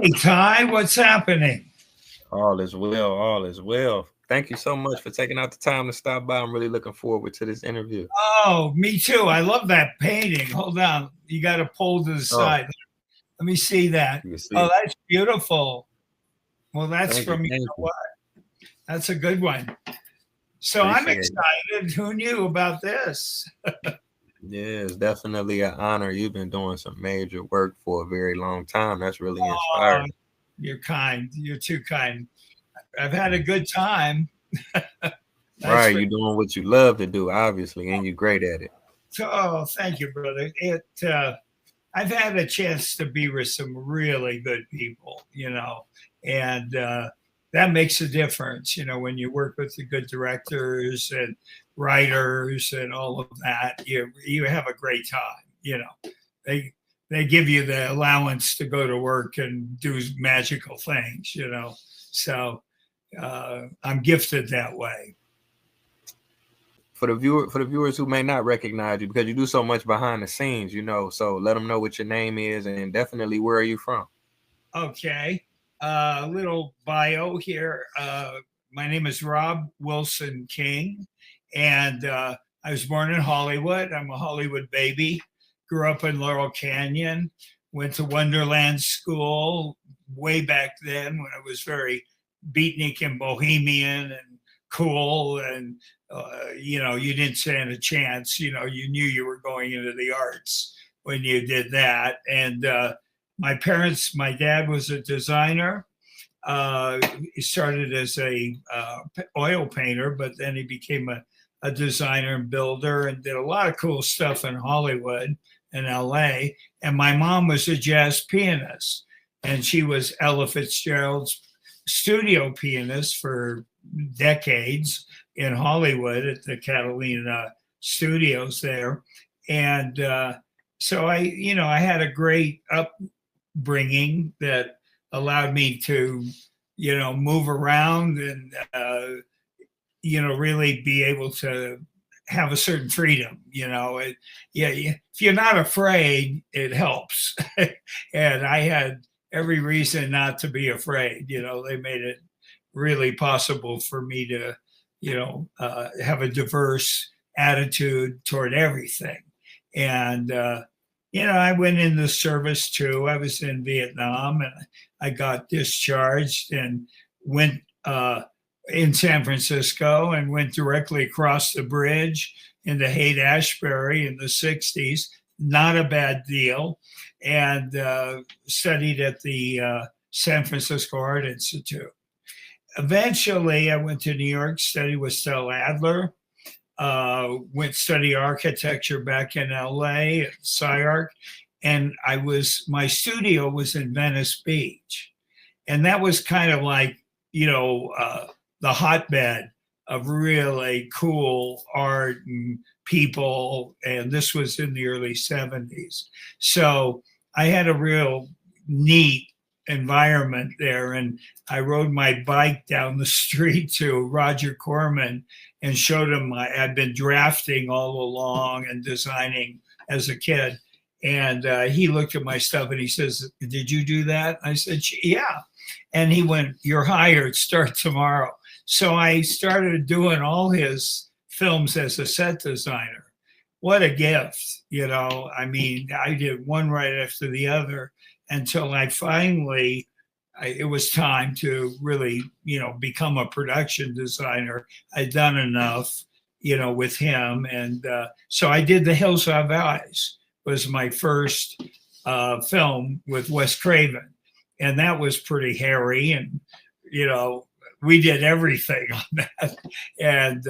Hey, Ty, what's happening? All is well. All is well. Thank you so much for taking out the time to stop by. I'm really looking forward to this interview. Oh, me too. I love that painting. Hold on. You got to pull to the Oh, side. Let me see that. you can see Oh, it. that's beautiful. Well, that's Thank you. from, you Thank know you. what? That's a good one. So I'm Appreciate it. excited. Who knew about this? Yeah, it's definitely an honor. You've been doing some major work for a very long time. That's really Oh, inspiring. you're kind. You're too kind. I've had a good time. That's Right. for You're doing what you love to do, obviously, and you're great at it. oh, thank you, brother. I've had a chance to be with some really good people, and that makes a difference, when you work with the good directors and writers and all of that. You have a great time. They they give you the allowance to go to work and do magical things. So I'm gifted that way. For the viewers who may not recognize you, because you do so much behind the scenes, so let them know what your name is and definitely where are you from. Okay. Little bio here. My name is Robb Wilson King, and I was born in Hollywood. I'm a Hollywood baby. Grew up in Laurel Canyon. Went to Wonderland School way back then when I was very beatnik and bohemian and cool. And, you didn't stand a chance. You knew you were going into the arts when you did that. And, my dad was a designer. He started as a oil painter, but then he became a designer and builder and did a lot of cool stuff in Hollywood and LA. And my mom was a jazz pianist, and she was Ella Fitzgerald's studio pianist for decades in Hollywood at the Catalina studios there. And so I had a great upbringing that allowed me to, move around and, really be able to have a certain freedom. Yeah, if you're not afraid, it helps. And I had every reason not to be afraid. They made it really possible for me to, have a diverse attitude toward everything. And, I went in the service too. I was in Vietnam and I got discharged and went in San Francisco and went directly across the bridge into Haight Ashbury in the 60s. Not a bad deal. And studied at the San Francisco Art Institute. Eventually, I went to New York, studied with Stella Adler, went study architecture back in LA at SciArc, and my studio was in Venice Beach, and that was kind of like the hotbed of really cool art and people, and this was in the early 70s. So I had a real neat environment there, and I rode my bike down the street to Roger Corman and showed him I'd been drafting all along and designing as a kid. And he looked at my stuff and he says, "Did you do that?" I said, "Yeah." And he went, "You're hired, start tomorrow." So I started doing all his films as a set designer. What a gift, I mean, I did one right after the other until it was time to really, become a production designer. I'd done enough, with him. And so I did The Hills Have Eyes was my first film with Wes Craven. And that was pretty hairy. And, we did everything on that. And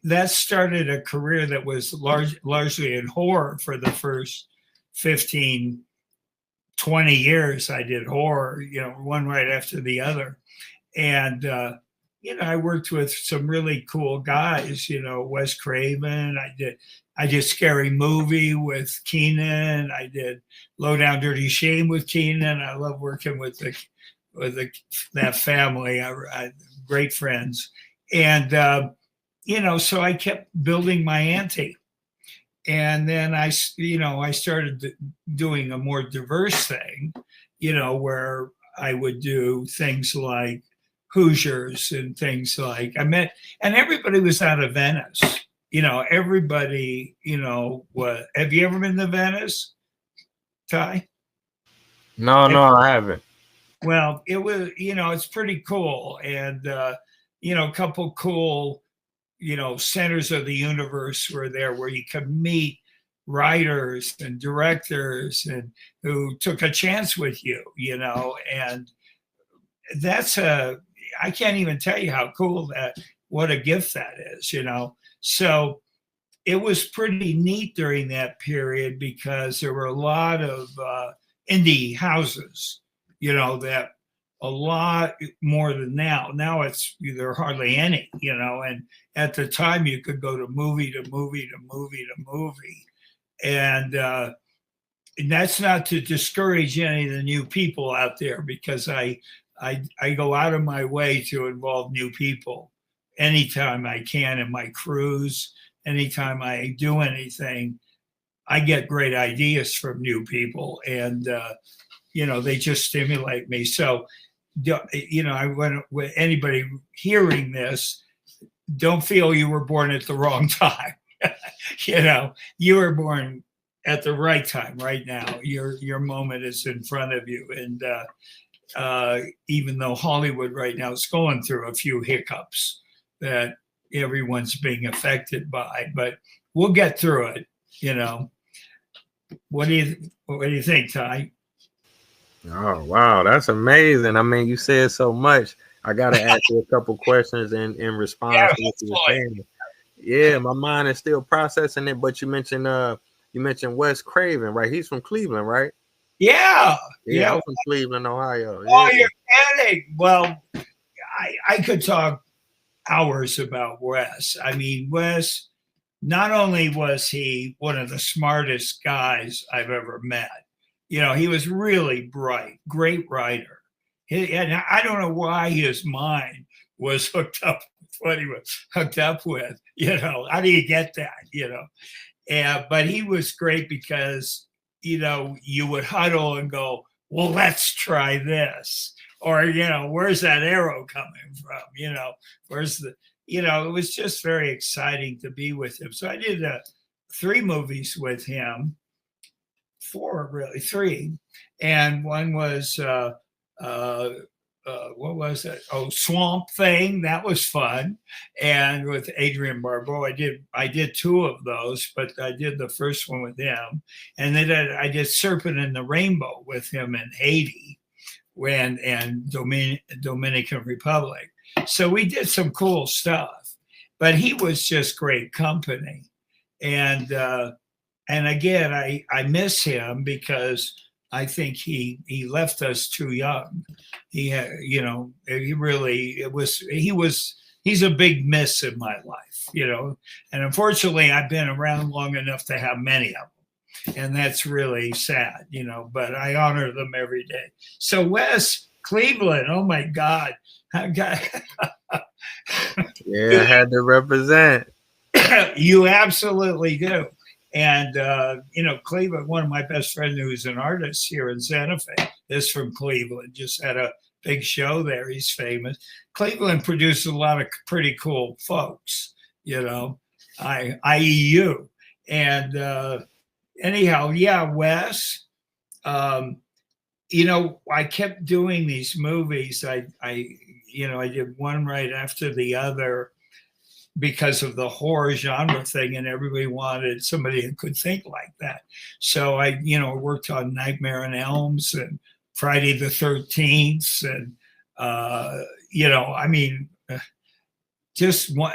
that started a career that was largely in horror for the first 15, 20 years. I did horror, one right after the other. And, I worked with some really cool guys, Wes Craven. I did Scary Movie with Keenan. I did Low Down Dirty Shame with Keenan. I love working that family. Great friends. And, so I kept building my ante. And then I started doing a more diverse thing. where I would do things like Hoosiers and things like and everybody was out of Venice. Everybody, what have you ever been to Venice, Ty? No, no, I haven't. Well, it was, it's pretty cool. And, a couple cool, centers of the universe were there where you could meet writers and directors and who took a chance with you, and I can't even tell you how cool what a gift that is, So it was pretty neat during that period because there were a lot of indie houses, that a lot more than now. Now there are hardly any, and at the time you could go to movie to movie to movie to movie. And that's not to discourage any of the new people out there, because I go out of my way to involve new people anytime I can in my crews. Anytime I do anything, I get great ideas from new people, and they just stimulate me. So, I want anybody hearing this, don't feel you were born at the wrong time. You were born at the right time. Right now, your moment is in front of you, and even though Hollywood right now is going through a few hiccups that everyone's being affected by, but we'll get through it. What do you think, Ty? Oh wow, that's amazing. I mean, you said so much. I gotta ask you a couple questions in response to what you were saying. Yeah, my mind is still processing it, but you mentioned Wes Craven, right? He's from Cleveland, right? Yeah. I'm from Cleveland, Ohio. Oh, you're kidding. Well, I could talk hours about Wes. I mean, Wes, not only was he one of the smartest guys I've ever met, he was really bright, great writer. And I don't know why his mind was hooked up with what he was hooked up with. How do you get that? But he was great because, you would huddle and go, well, let's try this. Or, where's that arrow coming from? Where's it was just very exciting to be with him. So I did 3 movies with him, 4, really, 3. And one was, what was it? Oh, Swamp Thing. That was fun. And with Adrian Barbeau, I did 2 of those, but I did the first one with him. And then I did Serpent in the Rainbow with him in Haiti and Dominican Republic. So we did some cool stuff, but he was just great company. And again, I miss him because I think he left us too young. He's a big miss in my life, and unfortunately I've been around long enough to have many of them. And that's really sad, but I honor them every day. So Wes, Cleveland, oh my God. Yeah, I had to represent. You absolutely do. And, Cleveland, one of my best friends who's an artist here in Santa Fe is from Cleveland, just had a big show there. He's famous. Cleveland produces a lot of pretty cool folks, i.e. you. And anyhow, yeah, Wes, I kept doing these movies. I did one right after the other because of the horror genre thing, and everybody wanted somebody who could think like that. So I, worked on Nightmare on Elms and Friday the 13th, and just one.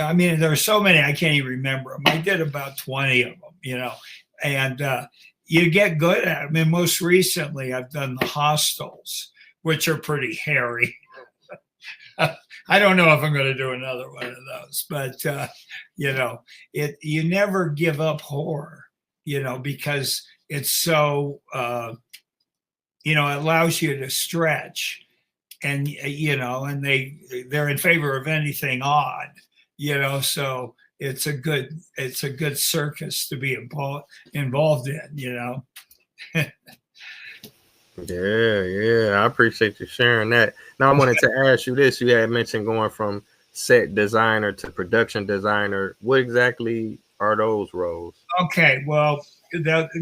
I mean, there are so many I can't even remember them. I did about 20 of them, and you get good at them. And most recently, I've done the Hostels, which are pretty hairy. I don't know if I'm going to do another one of those, but you never give up horror, because it's so it allows you to stretch, and and they're in favor of anything odd, so it's a good circus to be involved in, Yeah. I appreciate you sharing that. Now, I wanted to ask you this. You had mentioned going from set designer to production designer. What exactly are those roles? Okay, well,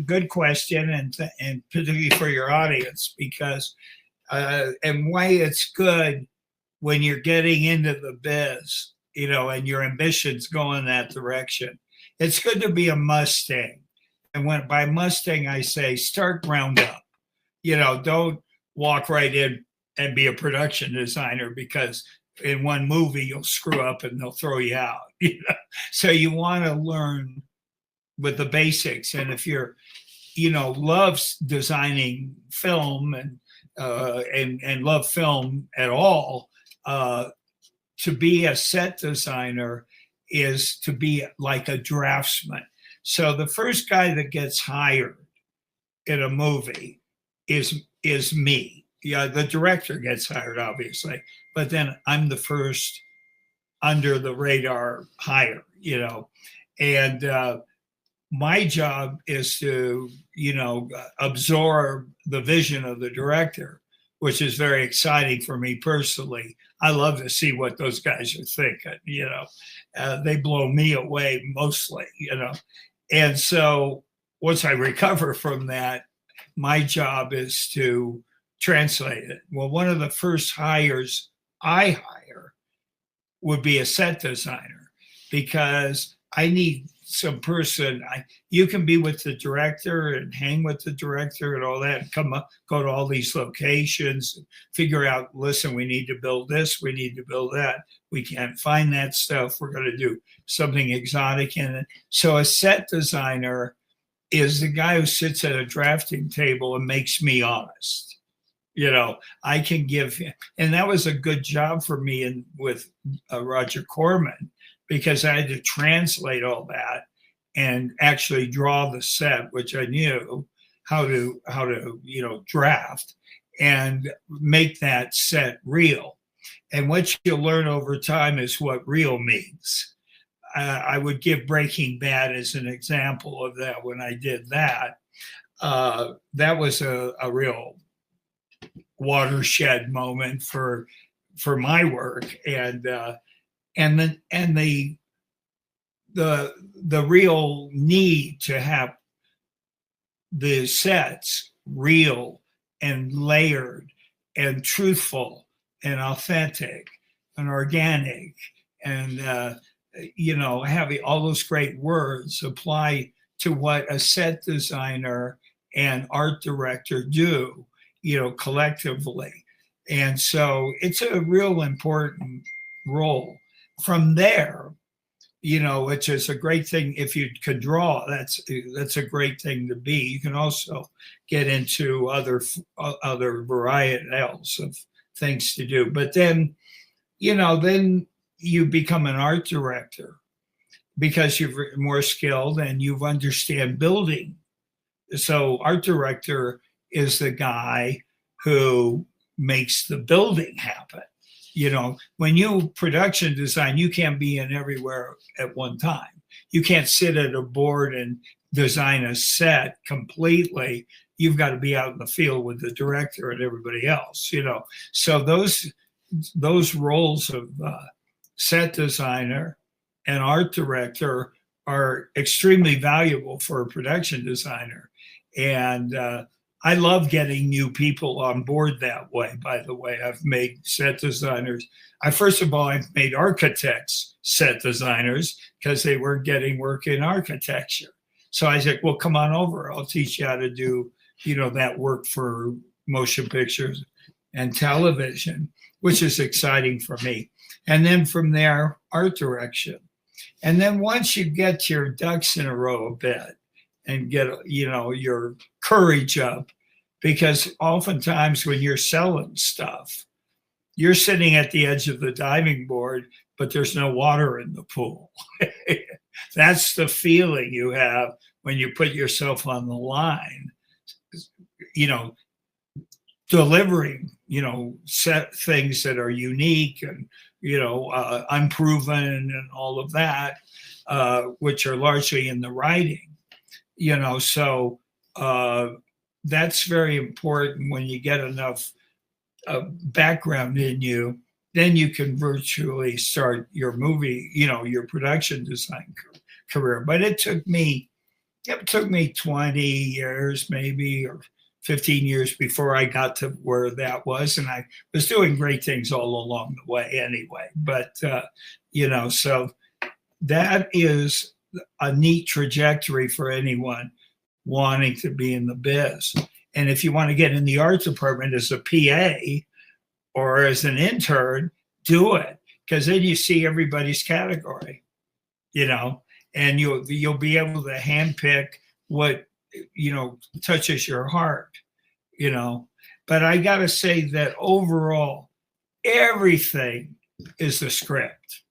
good question, and particularly for your audience, because and why it's good when you're getting into the biz, and your ambitions go in that direction. It's good to be a Mustang, and when by Mustang I say start ground up. Don't walk right in and be a production designer, because in one movie you'll screw up and they'll throw you out. So you want to learn with the basics. And if you're, loves designing film and love film at all, to be a set designer is to be like a draftsman. So the first guy that gets hired in a movie is me. Yeah, the director gets hired, obviously, but then I'm the first under the radar hire, and my job is to, absorb the vision of the director, which is very exciting for me personally. I love to see what those guys are thinking. They blow me away mostly. And so once I recover from that, my job is to translate it. Well, one of the first hires I hire would be a set designer, because I need some person. You can be with the director and hang with the director and all that, and go to all these locations, and figure out, listen, we need to build this, we need to build that. We can't find that stuff. We're going to do something exotic in it. So a set designer is the guy who sits at a drafting table and makes me honest. I can give, and that was a good job for me with Roger Corman, because I had to translate all that and actually draw the set, which I knew how to draft and make that set real. And what you learn over time is what real means. I would give Breaking Bad as an example of that. When I did that, that was a real watershed moment for my work, and the real need to have the sets real and layered and truthful and authentic and organic, and having all those great words apply to what a set designer and art director do, collectively. And so it's a real important role. From there, which is a great thing. If you can draw, that's a great thing to be. You can also get into other varieties of things to do. But then, then you become an art director, because you're more skilled and you understand building. So art director is the guy who makes the building happen. When you production design, you can't be in everywhere at one time. You can't sit at a board and design a set completely. You've got to be out in the field with the director and everybody else, So those roles of set designer and art director are extremely valuable for a production designer. And I love getting new people on board that way. By the way, I've made set designers. First of all, I've made architects set designers, because they weren't getting work in architecture. So I said, well, come on over. I'll teach you how to do, that work for motion pictures and television, which is exciting for me. And then from there, art direction. And then once you get your ducks in a row a bit and get, your courage up, because oftentimes when you're selling stuff, you're sitting at the edge of the diving board, but there's no water in the pool. That's the feeling you have when you put yourself on the line, delivering, set things that are unique and, unproven and all of that, which are largely in the writing, so that's very important. When you get enough background in you, then you can virtually start your movie, your production design career. But it took me 20 years maybe, or 15 years before I got to where that was. And I was doing great things all along the way anyway. But, so that is a neat trajectory for anyone wanting to be in the biz. And if you want to get in the art department as a PA or as an intern, do it, because then you see everybody's category, and you'll be able to handpick what touches your heart, But I got to say that overall, everything is the script.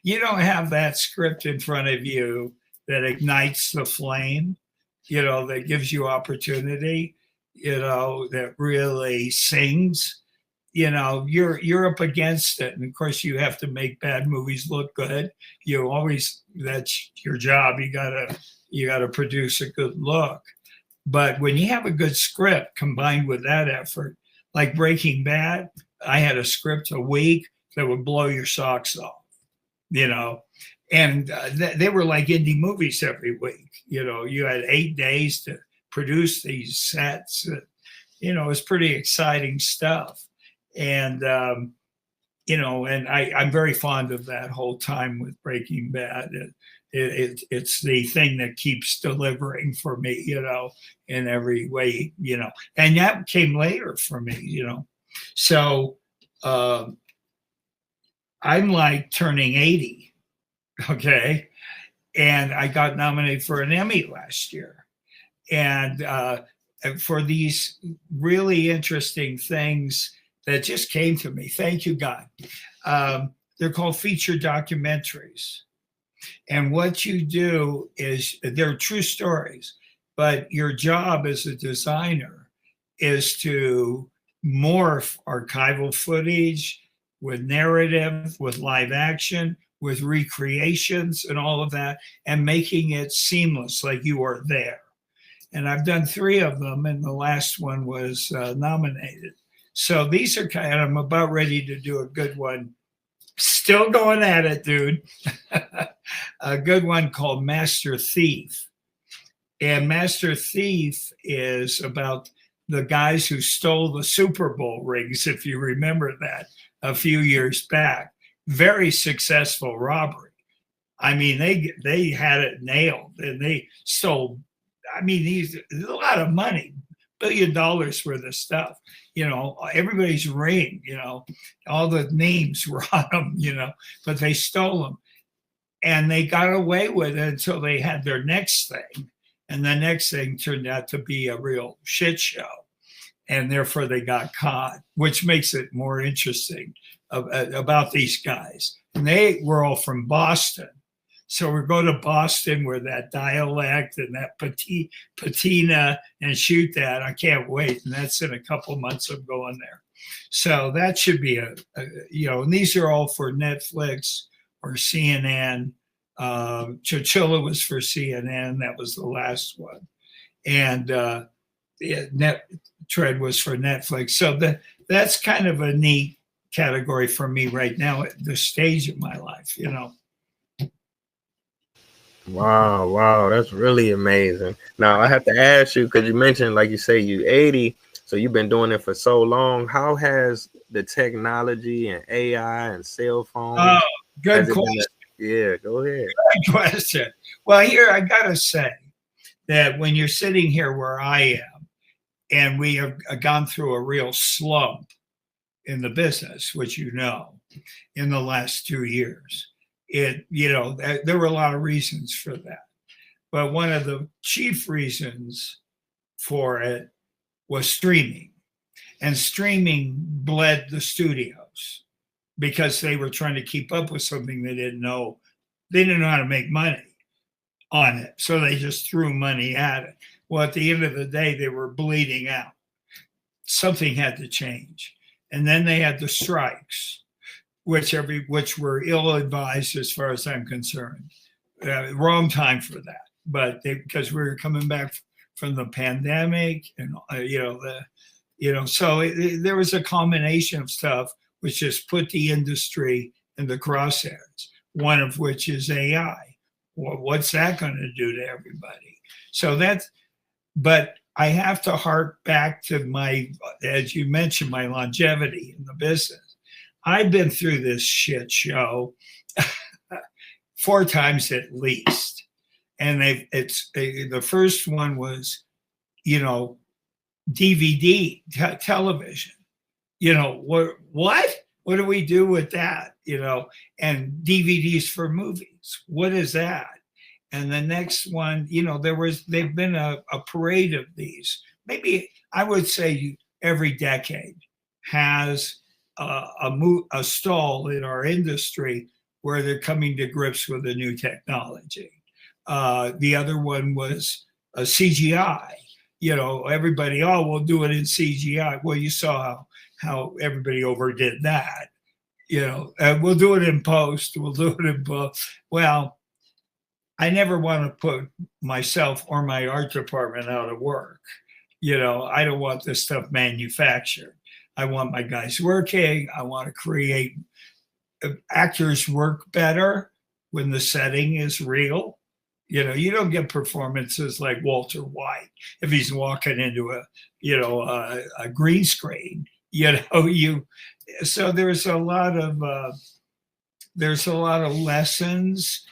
You don't have that script in front of you that ignites the flame, that gives you opportunity, that really sings. You're up against it. And of course you have to make bad movies look good. That's your job. You gotta produce a good look. But when you have a good script combined with that effort, like Breaking Bad, I had a script a week that would blow your socks off, and they were like indie movies every week. You had 8 days to produce these sets. It was pretty exciting stuff. And, and I'm very fond of that whole time with Breaking Bad. It's the thing that keeps delivering for me, in every way, and that came later for me, So I'm like turning 80, okay? And I got nominated for an Emmy last year. And for these really interesting things that just came to me. Thank you, God. They're called feature documentaries. And what you do is, they're true stories, but your job as a designer is to morph archival footage with narrative, with live action, with recreations and all of that, and making it seamless, like you are there. And I've done 3 of them, and the last one was nominated. So these are I'm about ready to do a good one. Still going at it, dude. A good one called Master Thief. And Master Thief is about the guys who stole the Super Bowl rings, if you remember that, a few years back. Very successful robbery. I mean, they had it nailed, and they stole, a lot of money. $1 billion worth of stuff, everybody's ring, all the names were on them, but they stole them, and they got away with it until they had their next thing. And the next thing turned out to be a real shit show. And therefore they got caught, which makes it more interesting about these guys. And they were all from Boston. So we go to Boston where that dialect and that patina and shoot that. I can't wait. And that's in a couple months of going there. So that should be and these are all for Netflix or CNN. Chinchilla was for CNN. That was the last one. And Tread was for Netflix. So that's kind of a neat category for me right now at this stage of my life, Wow, that's really amazing. Now I have to ask you, because you mentioned, like you say, you 80, so you've been doing it for so long. How has the technology and AI and cell phones? Oh, good question. Yeah, go ahead. Good question. Well, here I gotta say that when you're sitting here where I am, and we have gone through a real slump in the business, which in the last 2 years. There were a lot of reasons for that. But one of the chief reasons for it was streaming. And streaming bled the studios because they were trying to keep up with something they didn't know. They didn't know how to make money on it. So they just threw money at it. Well, at the end of the day, they were bleeding out. Something had to change. And then they had the strikes, which were ill-advised as far as I'm concerned. Wrong time for that, but because we were coming back from the pandemic, and so there was a combination of stuff which just put the industry in the crosshairs. One of which is AI. Well, what's that going to do to everybody? So but I have to hark back to as you mentioned, my longevity in the business. I've been through this shit show 4 times at least. And the first one was, DVD television. What do we do with that? And DVDs for movies. What is that? And the next one, they've been a parade of these. Maybe I would say every decade has a stall in our industry where they're coming to grips with a new technology. The other one was a CGI. Everybody, we'll do it in CGI. Well, you saw how everybody overdid that. We'll do it in post. We'll do it in post. Well, I never want to put myself or my art department out of work. I don't want this stuff manufactured. I want my guys working. I want to create. Actors work better when the setting is real. You don't get performances like Walter White if he's walking into a green screen. So there's a lot of lessons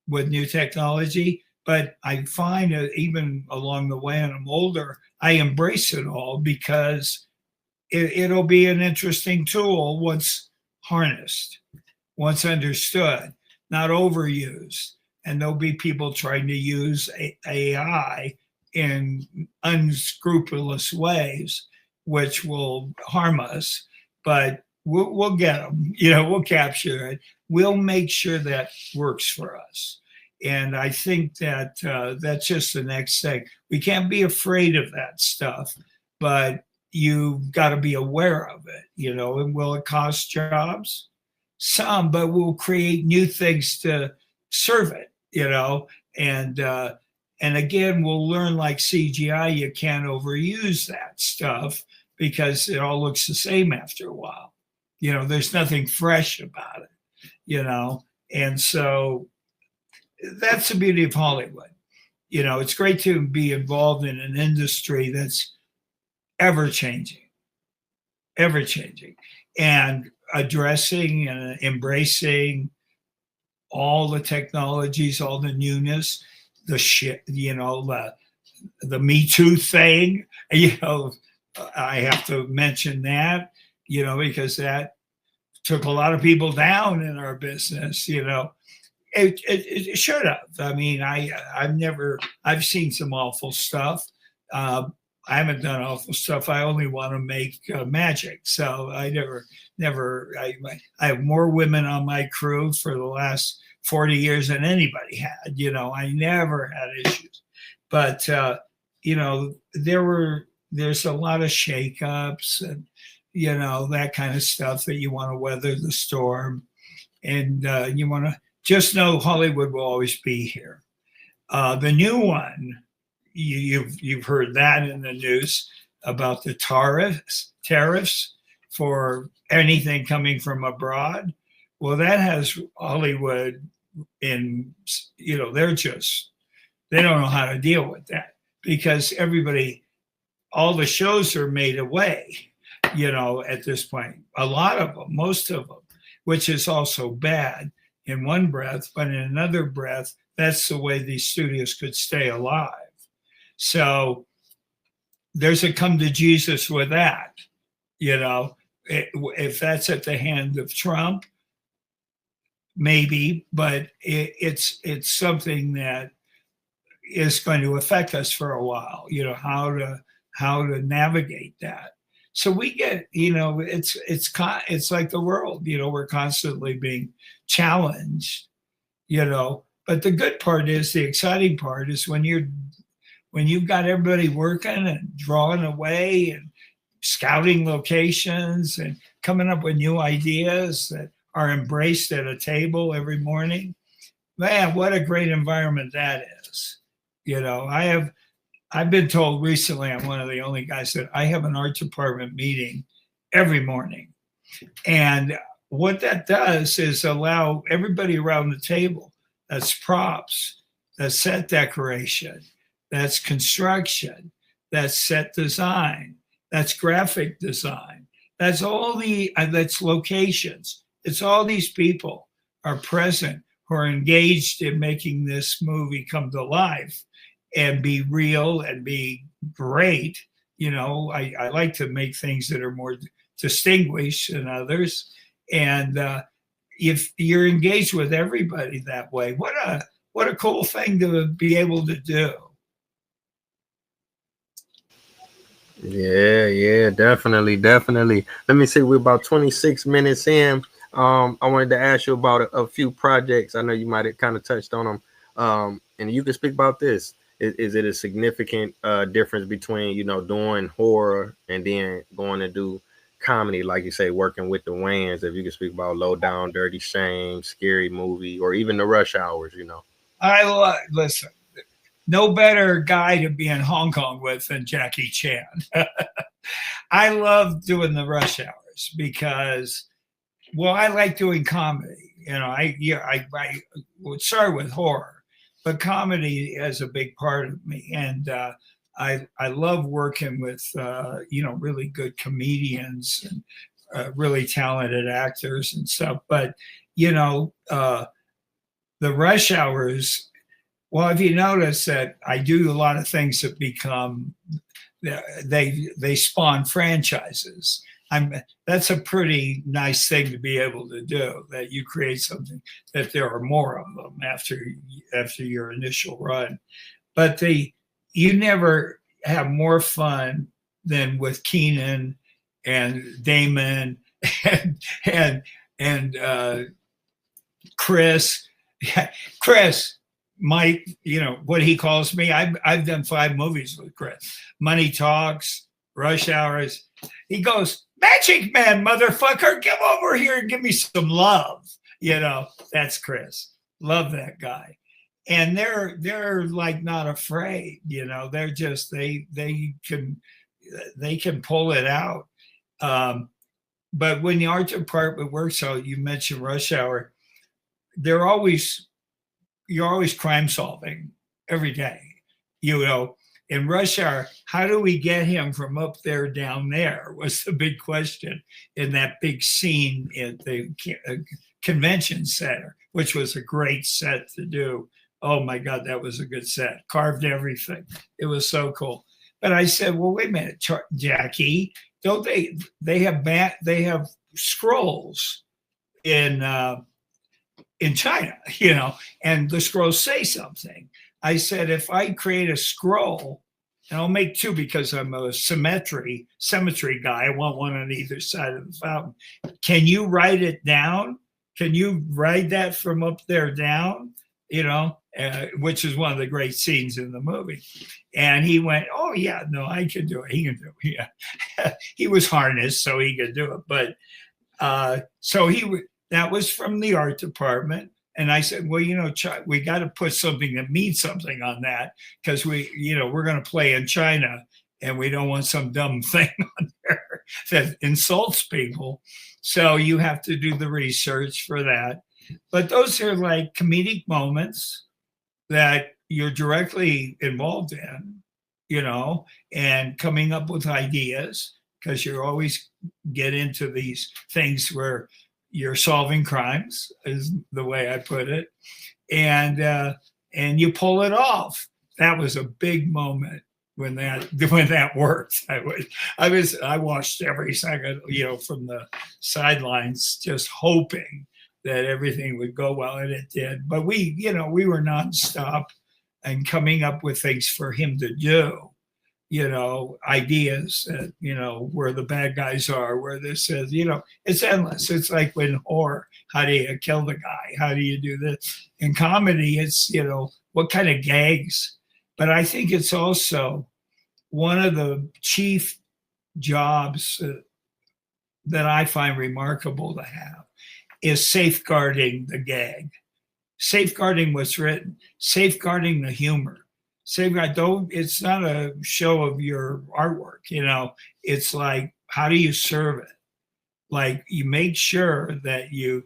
with new technology, but I find that even along the way, and I'm older, I embrace it all because it'll be an interesting tool once harnessed, once understood, not overused. And there'll be people trying to use AI in unscrupulous ways, which will harm us, but we'll get them, we'll capture it. We'll make sure that works for us. And I think that that's just the next thing. We can't be afraid of that stuff, but you've got to be aware of it, and will it cost jobs? Some, but we'll create new things to serve it, and again, we'll learn like CGI, you can't overuse that stuff because it all looks the same after a while. There's nothing fresh about it, and so that's the beauty of Hollywood. It's great to be involved in an industry that's ever changing, and addressing and embracing all the technologies, all the newness, the shit, the Me Too thing. I have to mention that, because that took a lot of people down in our business. It should have. I mean, I've seen some awful stuff. I haven't done awful stuff. I only want to make magic. So I have more women on my crew for the last 40 years than anybody had. I never had issues. But, there's a lot of shakeups and, that kind of stuff that you want to weather the storm. And you want to just know Hollywood will always be here. The new one, you've heard that in the news about the tariffs for anything coming from abroad. Well, that has Hollywood in, they don't know how to deal with that because all the shows are made away, at this point. A lot of them, most of them, which is also bad in one breath, but in another breath, that's the way these studios could stay alive. So there's a come to Jesus with that, if that's at the hand of Trump, maybe, but it's something that is going to affect us for a while, how to navigate that. So we get, it's like the world, we're constantly being challenged, but the good part is, the exciting part is when you've got everybody working and drawing away and scouting locations and coming up with new ideas that are embraced at a table every morning. Man, what a great environment that is. I've been told recently I'm one of the only guys that I have an art department meeting every morning. And what that does is allow everybody around the table, that's props, that's set decoration, that's construction, that's set design, that's graphic design, that's all that's locations. It's all these people are present who are engaged in making this movie come to life and be real and be great. I like to make things that are more distinguished than others. And if you're engaged with everybody that way, what a cool thing to be able to do. Yeah, definitely. Let me see, we're about 26 minutes in. I wanted to ask you about a few projects. I know you might have kind of touched on them. And you can speak about this. Is it a significant difference between, doing horror and then going to do comedy, like you say, working with the Wayans? If you can speak about Low Down, Dirty Shame, Scary Movie, or even the Rush Hours, Listen, no better guy to be in Hong Kong with than Jackie Chan. I love doing the Rush Hours because, well, I like doing comedy. I would start with horror, but comedy is a big part of me. And I love working with, really good comedians and really talented actors and stuff. But, the Rush Hours, well, if you notice that I do a lot of things that become, they spawn franchises. That's a pretty nice thing to be able to do, that you create something that there are more of them after your initial run. But you never have more fun than with Keenan and Damon and Chris. Chris, Mike, what he calls me. I've done 5 movies with Chris. Money Talks, Rush Hours. He goes, Magic Man, motherfucker, come over here and give me some love. That's Chris. Love that guy. And they're like not afraid. They're just they can pull it out. But when the art department works, so you mentioned Rush Hour, you're always crime solving every day. In Rush Hour, how do we get him from up there down there was the big question in that big scene at the convention center, which was a great set to do. Oh my God, that was a good set. Carved everything. It was so cool. But I said, well, wait a minute, Jackie, don't they have scrolls in China, and the scrolls say something. I said, if I create a scroll, and I'll make 2 because I'm a symmetry guy. I want one on either side of the fountain. Can you write it down? Can you write that from up there down? Which is one of the great scenes in the movie. And he went, oh yeah, no, I can do it. He can do it. Yeah. He was harnessed, so he could do it. But that was from the art department. And I said, well, we got to put something that means something on that, because we're going to play in China and we don't want some dumb thing on there that insults people. So you have to do the research for that. But those are like comedic moments that you're directly involved in, and coming up with ideas, because you always get into these things where you're solving crimes, is the way I put it, and you pull it off. That was a big moment when that worked. I watched every second, from the sidelines, just hoping that everything would go well, and it did. But we were nonstop and coming up with things for him to do. Ideas that, where the bad guys are, where this is, it's endless. It's like when horror, how do you kill the guy? How do you do this? In comedy, it's, what kind of gags? But I think it's also one of the chief jobs that I find remarkable to have is safeguarding the gag, safeguarding what's written, safeguarding the humor. Same guy. Don't. It's not a show of your artwork. It's like, how do you serve it? Like, you make sure that you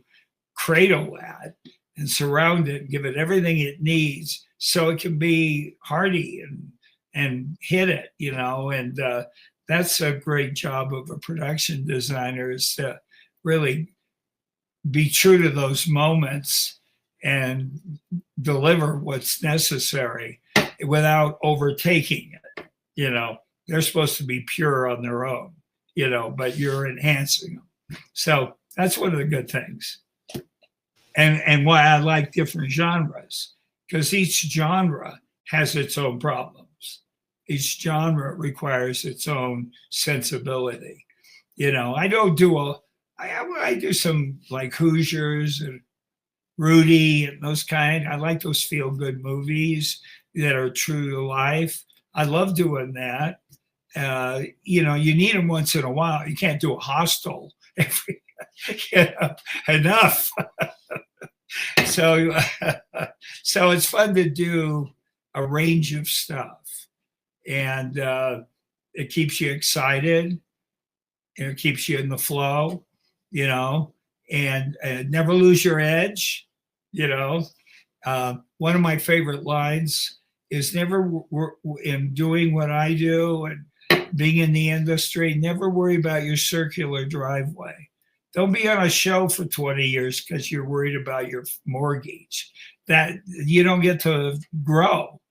cradle that and surround it, and give it everything it needs, so it can be hardy and hit it. And that's a great job of a production designer, is to really be true to those moments and deliver what's necessary without overtaking it. They're supposed to be pure on their own, but you're enhancing them. So that's one of the good things. And why I like different genres, because each genre has its own problems. Each genre requires its own sensibility. I don't do I do some like Hoosiers and Rudy and those kind. I like those feel good movies that are true to life. I love doing that. You need them once in a while. You can't do a Hostel every, enough. So, so it's fun to do a range of stuff, and it keeps you excited, and it keeps you in the flow, and never lose your edge. One of my favorite lines is, never in doing what I do and being in the industry, never worry about your circular driveway. Don't be on a show for 20 years because you're worried about your mortgage. That you don't get to grow.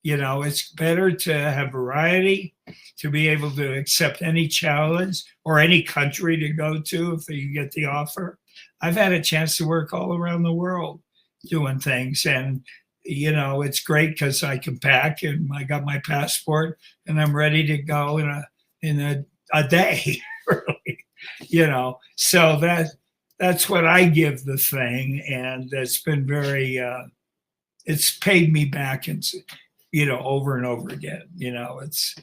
It's better to have variety, to be able to accept any challenge or any country to go to if you get the offer. I've had a chance to work all around the world doing things, and it's great because I can pack, and I got my passport, and I'm ready to go in a day, really. So that's what I give the thing, and it's been very it's paid me back, and over and over again. It's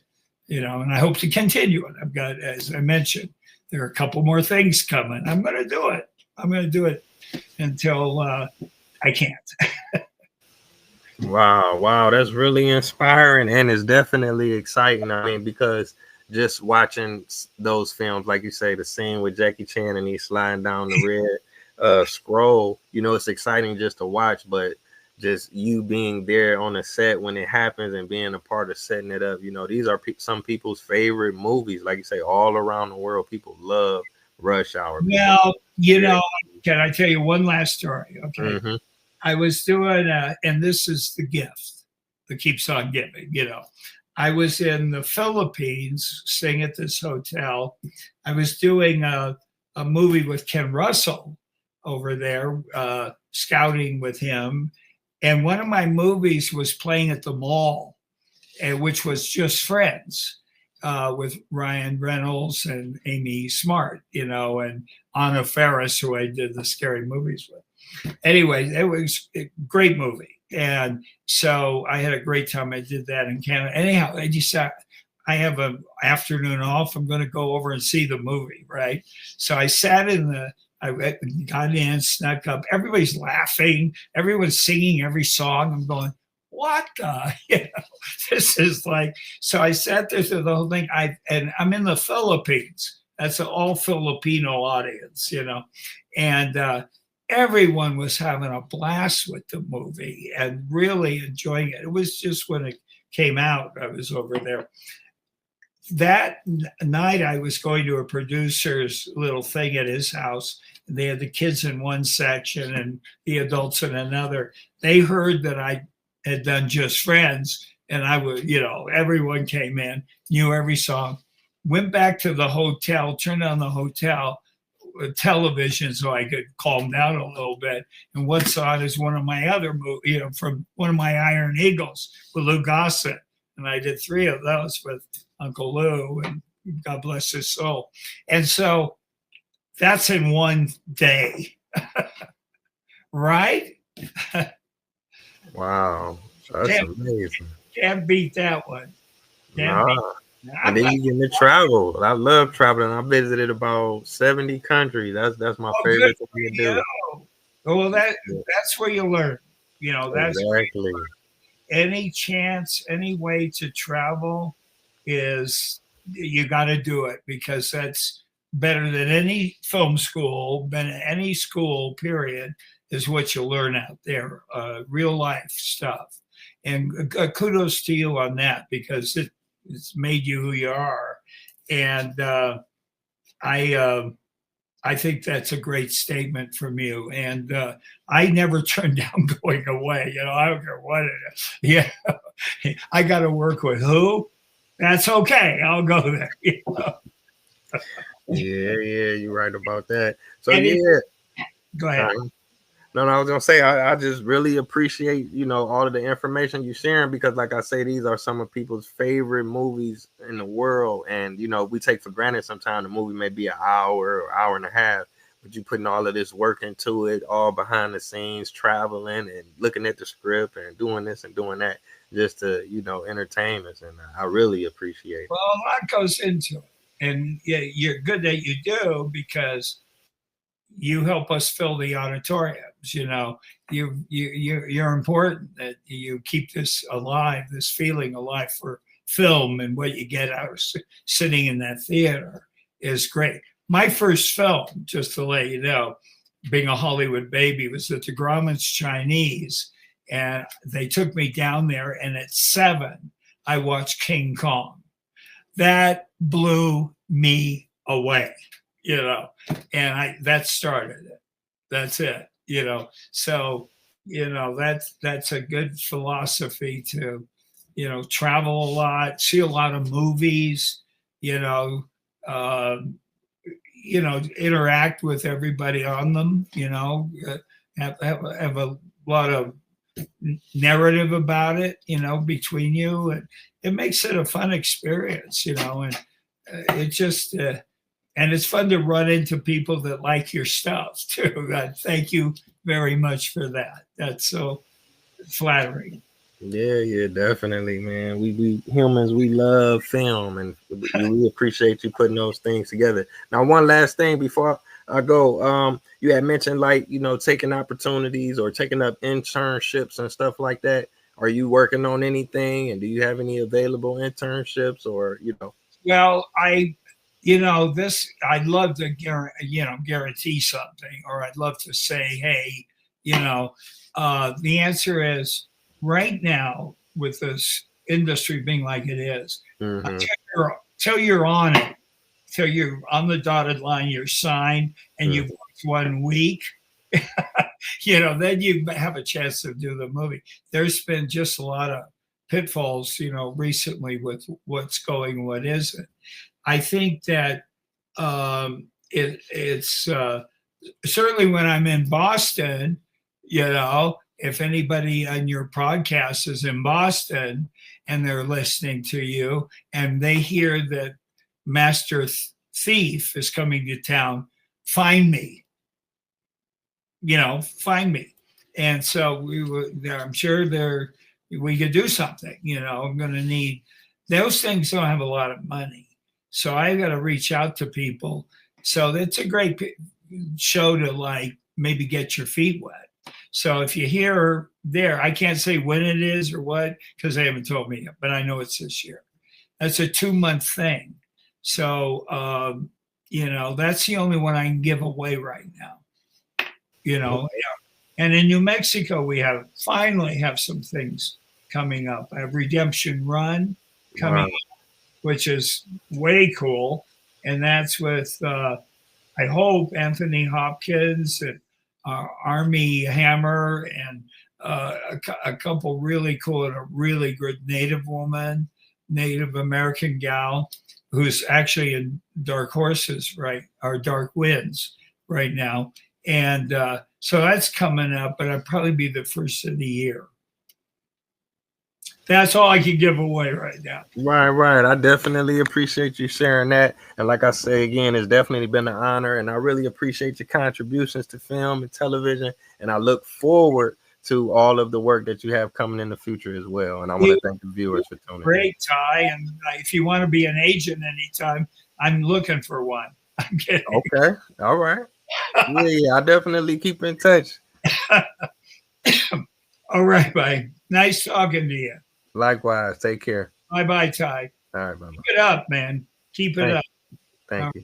and I hope to continue it. I've got, as I mentioned, there are a couple more things coming. I'm going to do it. I'm going to do it until I can't. Wow, that's really inspiring, and it's definitely exciting. I mean, because just watching those films, like you say, the scene with Jackie Chan and he's sliding down the red scroll, it's exciting just to watch, but just you being there on the set when it happens and being a part of setting it up, these are some people's favorite movies. Like you say, all around the world, people love Rush Hour. Well, can I tell you one last story? Okay. Mm-hmm. I was doing, and this is the gift that keeps on giving, I was in the Philippines, staying at this hotel. I was doing a movie with Ken Russell over there, scouting with him. And one of my movies was playing at the mall, which was Just Friends, with Ryan Reynolds and Amy Smart, and Anna Faris, who I did the scary movies with. Anyway, it was a great movie. And so I had a great time. I did that in Canada. Anyhow, I decided I have an afternoon off. I'm going to go over and see the movie, right? So I sat I got in, snuck up. Everybody's laughing. Everyone's singing every song. I'm going, what the? This is like, so I sat there through the whole thing. And I'm in the Philippines. That's an all Filipino audience, and everyone was having a blast with the movie and really enjoying it. It was just when it came out, I was over there. That night, I was going to a producer's little thing at his house. They had the kids in one section and the adults in another. They heard that I had done Just Friends, and I would, everyone came in, knew every song, went back to the hotel, turned on the hotel television so I could calm down a little bit. And what's on is one of my other movies, from one of my Iron Eagles with Lou Gossett. And I did 3 of those with Uncle Lou, and God bless his soul. And so that's in one day, right? Wow, that's amazing. Can't beat that one. And then you get to travel. I love traveling. I visited about 70 countries. That's my favorite thing to do. Well, that's where you learn. That's exactly. any chance, any way to travel is, you got to do it, because that's better than any film school, than any school, period, is what you learn out there, real life stuff. And kudos to you on that, because it's made you who you are. And I think that's a great statement from you. And I never turn down going away. I don't care what it is. Yeah, I got to work with who? That's okay. I'll go there. Yeah, you're right about that. So go ahead. No, I was gonna say I just really appreciate all of the information you're sharing, because like I say, these are some of people's favorite movies in the world, and we take for granted sometimes the movie may be an hour or hour and a half, but you putting all of this work into it, all behind the scenes, traveling and looking at the script and doing this and doing that just to entertain us, and I really appreciate it. Well, a lot goes into it, and yeah, you're good that you do, because you help us fill the auditoriums. You're important, that you keep this alive, this feeling alive for film, and what you get out of sitting in that theater is great. My first film, just to let you know, being a Hollywood baby, was at the Grauman's Chinese, and they took me down there, and at 7, I watched King Kong. That blew me away. And that started it. That's it. So that's a good philosophy to travel a lot, see a lot of movies, interact with everybody on them, have a lot of narrative about it, between you, and it makes it a fun experience, and it just and it's fun to run into people that like your stuff too. Thank you very much for that. That's so flattering. Yeah, definitely, man. We humans, we love film, and we appreciate you putting those things together. Now, one last thing before I go, you had mentioned taking opportunities or taking up internships and stuff like that. Are you working on anything, and do you have any available internships or Well, I'd love to guarantee something, or I'd love to say, hey, the answer is right now, with this industry being like it is, till you're on it, till you're on the dotted line, you're signed, and you've worked 1 week, then you have a chance to do the movie. There's been just a lot of pitfalls, recently with what's going, what isn't. I think that it's certainly when I'm in Boston, if anybody on your podcast is in Boston and they're listening to you and they hear that Master Thief is coming to town, find me. Find me. And so I'm sure we could do something. I'm going to need, those things don't have a lot of money. So I got to reach out to people. So it's a great show to maybe get your feet wet. So if you hear there, I can't say when it is or what, because they haven't told me yet, but I know it's this year. That's a 2-month thing. So, that's the only one I can give away right now. And in New Mexico, we finally have some things coming up. I have Redemption Run coming up, which is way cool. And that's with, I hope, Anthony Hopkins and Armie Hammer and a couple really cool, and a really good Native American gal who's actually in Dark Horses, right, or Dark Winds right now. And so that's coming up, but I'll probably be the first of the year. That's all I can give away right now. Right. I definitely appreciate you sharing that. And like I say again, it's definitely been an honor. And I really appreciate your contributions to film and television. And I look forward to all of the work that you have coming in the future as well. And I want to thank the viewers for tuning in. Great, Ty. And if you want to be an agent anytime, I'm looking for one. I'm kidding. Okay. All right. Yeah, I definitely keep in touch. All right, bye. Nice talking to you. Likewise. Take care. Bye-bye, Ty. All right. Bye-bye. Keep it up, man. Keep it up. Thank you.